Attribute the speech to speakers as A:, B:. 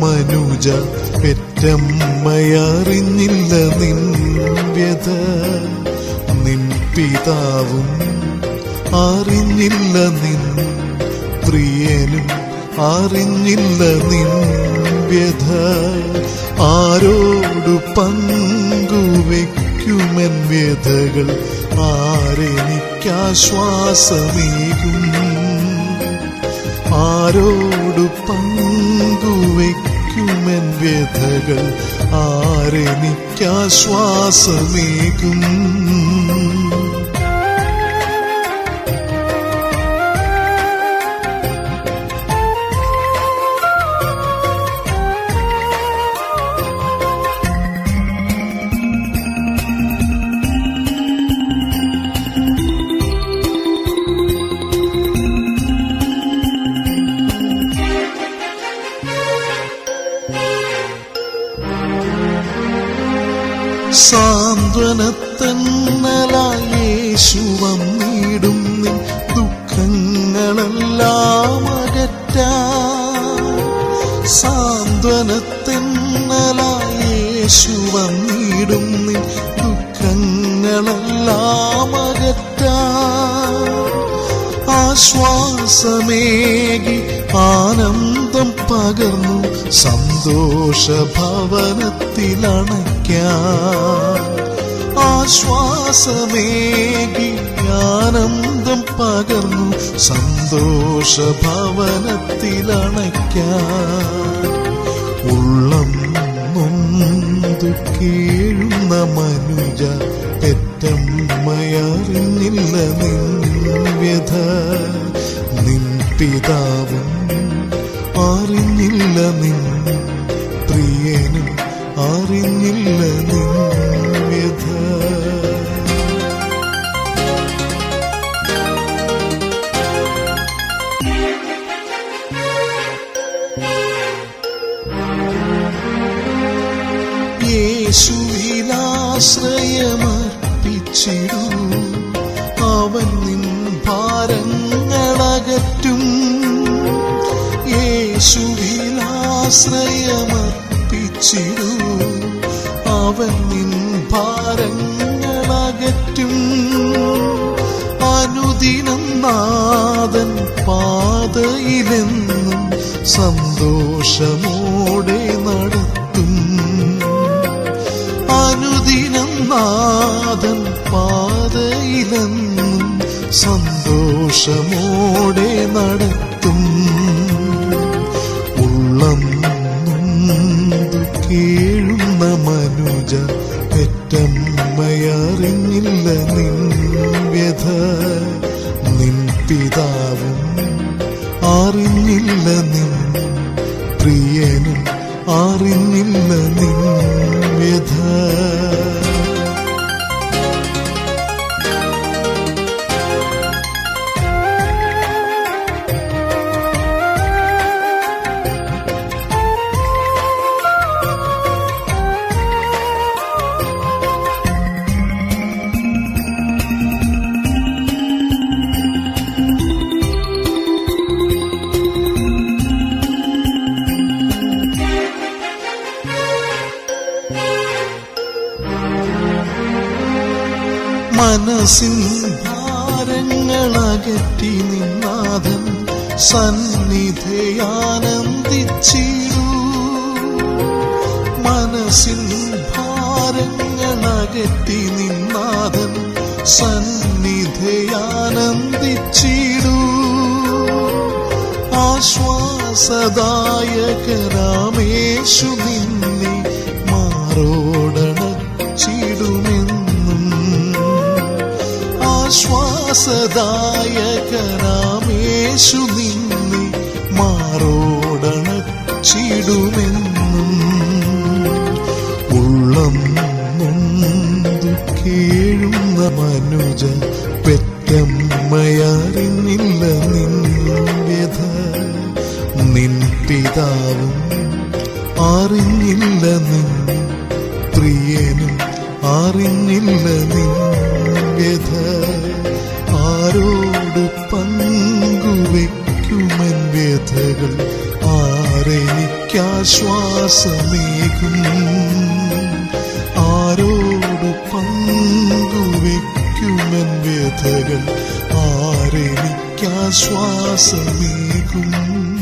A: മനുജ, പെറ്റമ്മയറിഞ്ഞില്ല നിൻ വ്യഥ. നിൻ പിതാവും അറിഞ്ഞില്ല, നിൻ പ്രിയനും അറിഞ്ഞില്ല നിൻ വ്യഥ. ആരോടു പങ്കുവെക്കുമെൻ വ്യഥകൾ, ആരെനിക്കാശ്വാസമേകും? ആരോടു പങ്കുവെക്കുമെൻ വ്യഥകൾ, ആരെനിക്കാശ്വാസമേകും? സാന്ത്വനത്തന്നലായി യേശു വന്നിടും നിൻ ദുഃഖങ്ങളെല്ലാം അകറ്റാൻ. സാന്ത്വനത്തന്നലായി യേശു വന്നിടും നിൻ ദുഃഖങ്ങളെല്ലാം അകറ്റാൻ. ആശ്വാസമേകി ആനന്ദം പകർന്നു സന്തോഷഭവനത്തിലണയ്ക്കാൻ. ആശ്വാസമേകി ആനന്ദം പകർന്നു സന്തോഷഭവനത്തിലണയ്ക്കാൻ. ഉള്ളം നൊന്തു കേഴുന്ന മനുജ, പെറ്റമ്മയറിഞ്ഞില്ല നിൻ വ്യഥ. നിൻ പിതാവും അറിഞ്ഞില്ല, നിൻ പ്രിയനും അറിഞ്ഞില്ല നിൻ വ്യഥ. യേശുവിലാശ്രയമർപ്പിച്ചിടൂ, അവൻ നിൻ ഭാരങ്ങളകറ്റും. യേശുവിലാശ്രയമർപ്പിച്ചിടൂ, അവൻ നിൻ ഭാരങ്ങളകറ്റും. അനുദിനം നാഥൻ പാതയിലെന്നും സന്തോഷമോടെ നടത്തും. അനുദിനം നാഥൻ പാതയിലെന്നും സന്തോഷമോടെ നടത്തും. ഉള്ളം നൊന്തു കേഴുന്ന മനുജ, പെറ്റമ്മയറിഞ്ഞില്ല നിൻ വ്യഥ. നിൻ പിതാവും അറിഞ്ഞില്ല, നിൻ പ്രിയനും അറിഞ്ഞില്ല നിൻ വ്യഥ. മനസ്സിൻ ഭാരങ്ങളകറ്റി നിന്നാഥൻ സന്നിധിയാനന്ദിച്ചിടൂ. മനസ്സിൻ ഭാരങ്ങളകറ്റി നിന്നാഥൻ സന്നിധിയാനന്ദിച്ചിടൂ. ആശ്വാസദായകരാമേശു നിന്നെ മാറോടണച്ചിടുമെന്നും. ആശ്വാസദായകരാമേശു നിന്നെ മാറോടണച്ചിടുമെന്നും. ഉള്ളം നൊന്തു കേഴുന്ന മനുജ, പെറ്റമ്മയറിഞ്ഞില്ല നിൻ വ്യഥ. നിൻ പിതാവും അറിഞ്ഞില്ല, നിൻ പ്രിയനും അറിഞ്ഞില്ല നിൻ വ്യഥ. ആരോട് പങ്കുവെക്കുമെൻ വ്യഥകൾ, ആരെനിക്ക് ആരെനിക്കാശ്വാസമേകും? ആരോട് പങ്കുവെക്കുമെൻ വ്യഥകൾ? ആരെനിക്കാശ്വാസമേകും?